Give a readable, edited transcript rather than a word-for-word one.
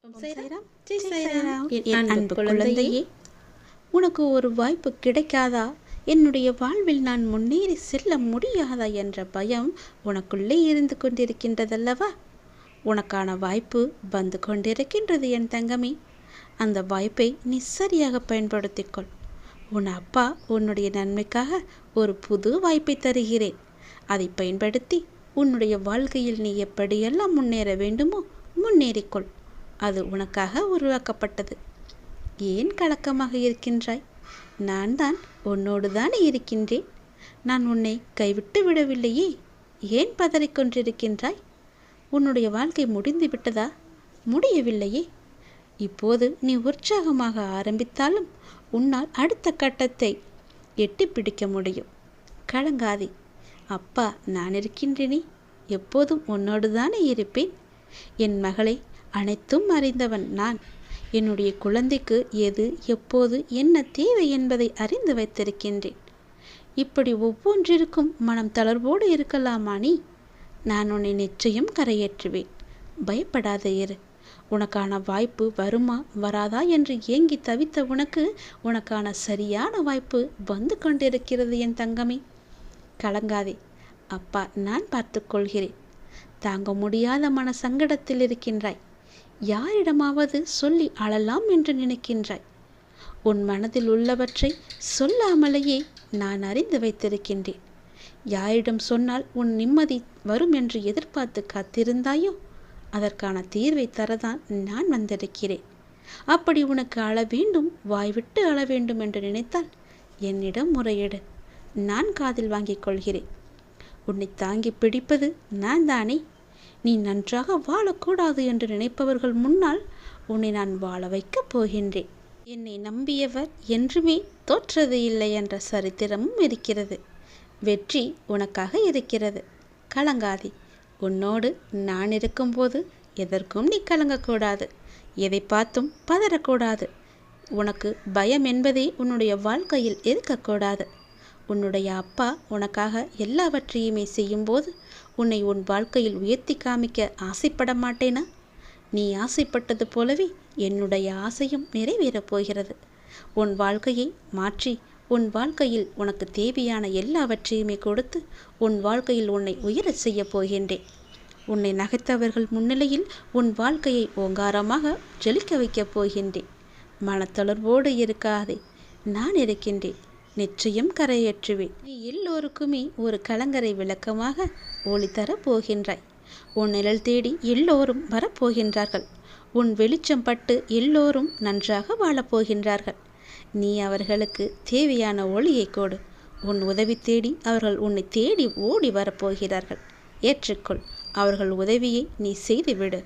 என் அன்பு குழந்தையே, உனக்கு ஒரு வாய்ப்பு கிடைக்காதா? என்னுடைய வாழ்வில் நான் முன்னேறி செல்ல முடியாதா என்ற பயம் உனக்குள்ளே இருந்து கொண்டிருக்கின்றதல்லவா? உனக்கான வாய்ப்பு வந்து கொண்டிருக்கின்றது என் தங்கமே. அந்த வாய்ப்பை நீ சரியாக பயன்படுத்திக்கொள். உன் அப்பா உன்னுடைய நன்மைக்காக ஒரு புது வாய்ப்பை தருகிறேன். அதை பயன்படுத்தி உன்னுடைய வாழ்க்கையில் நீ எப்படியெல்லாம் முன்னேற வேண்டுமோ முன்னேறிக்கொள். அது உனக்காக உருவாக்கப்பட்டது. ஏன் கலக்கமாக இருக்கின்றாய்? நான் தான் உன்னோடு தானே இருக்கின்றேன். நான் உன்னை கைவிட்டு விடவில்லையே. ஏன் பதறிக்கொண்டிருக்கின்றாய்? உன்னுடைய வாழ்க்கை முடிந்து விட்டதா? முடியவில்லையே. இப்போது நீ உற்சாகமாக ஆரம்பித்தாலும் உன்னால் அடுத்த கட்டத்தை எட்டி பிடிக்க முடியும். கலங்காதே. அப்பா நான் இருக்கின்றேனே. எப்போதும் உன்னோடு தானே இருப்பேன். என் மகளை, அனைத்தும் அறிந்தவன் நான். என்னுடைய குழந்தைக்கு எது எப்போது என்ன தேவை என்பதை அறிந்து வைத்திருக்கின்றேன். இப்படி ஒவ்வொன்றிற்கும் மனம் தளர்வோடு இருக்கலாமா நீ? நான் உன்னை நிச்சயம் கரையேற்றுவேன். பயப்படாத இரு. உனக்கான வாய்ப்பு வருமா வராதா என்று ஏங்கி தவித்த உனக்கான சரியான வாய்ப்பு வந்து கொண்டிருக்கிறது என் தங்கமே. கலங்காதே. அப்பா நான் பார்த்து கொள்கிறேன். தாங்க முடியாத மன சங்கடத்தில் இருக்கின்றாய். யாரிடமாவது சொல்லி அழலாம் என்று நினைக்கின்றாய். உன் மனதில் உள்ளவற்றை சொல்லாமலேயே நான் அறிந்து வைத்திருக்கின்றேன். யாரிடம் சொன்னால் உன் நிம்மதி வரும் என்று எதிர்பார்த்து காத்திருந்தாயோ அதற்கான தீர்வை தரதான் நான் வந்திருக்கிறேன். அப்படி உனக்கு அழ வேண்டும், வாய்விட்டு அழ வேண்டும் என்று நினைத்தால் என்னிடம் முறையிடு. நான் காதில் வாங்கிக் கொள்கிறேன். உன்னை தாங்கி பிடிப்பது நான் தானே. நீ நன்றாக வாழக்கூடாது என்று நினைப்பவர்கள் முன்னால் உன்னை நான் வாழ வைக்கப் போகின்றேன். என்னை நம்பியவர் என்றுமே தோற்றது இல்லை என்ற சரித்திரமும் இருக்கிறது. வெற்றி உனக்காக இருக்கிறது. கலங்காதே. உன்னோடு நான் இருக்கும்போது எதற்கும் நீ கலங்கக்கூடாது. எதை பார்த்தும் பதறக்கூடாது. உனக்கு பயம் என்பதே உன்னுடைய வாழ்க்கையில் இருக்கக்கூடாது. உன்னுடைய அப்பா உனக்காக எல்லாவற்றையுமே செய்யும்போது உன்னை உன் வாழ்க்கையில் உயர்த்தி காமிக்க ஆசைப்பட மாட்டேனா? நீ ஆசைப்பட்டது போலவே என்னுடைய ஆசையும் நிறைவேறப் போகிறது. உன் வாழ்க்கையை மாற்றி உன் வாழ்க்கையில் உனக்கு தேவையான எல்லாவற்றையுமே கொடுத்து உன் வாழ்க்கையில் உன்னை உயரச் செய்ய போகின்றேன். உன்னை நகைத்தவர்கள் முன்னிலையில் உன் வாழ்க்கையை ஓங்காரமாக ஜொலிக்க வைக்கப் போகின்றேன். மனத்தளர்வோடு இருக்காதே. நான் இருக்கின்றேன். நிச்சயம் கரையேற்றுவேன். நீ எல்லோருக்குமே ஒரு கலங்கரை விளக்கமாக ஒளி தரப் போகின்றாய். உன் நிழல் தேடி எல்லோரும் வரப்போகின்றார்கள். உன் வெளிச்சம் பட்டு எல்லோரும் நன்றாக வாழப்போகின்றார்கள். நீ அவர்களுக்கு தேவையான ஒளியை கொடு. உன் உதவி தேடி அவர்கள் உன்னை தேடி ஓடி வரப்போகிறார்கள். ஏற்றுக்கொள். அவர்கள் உதவியை நீ செய்துவிடு.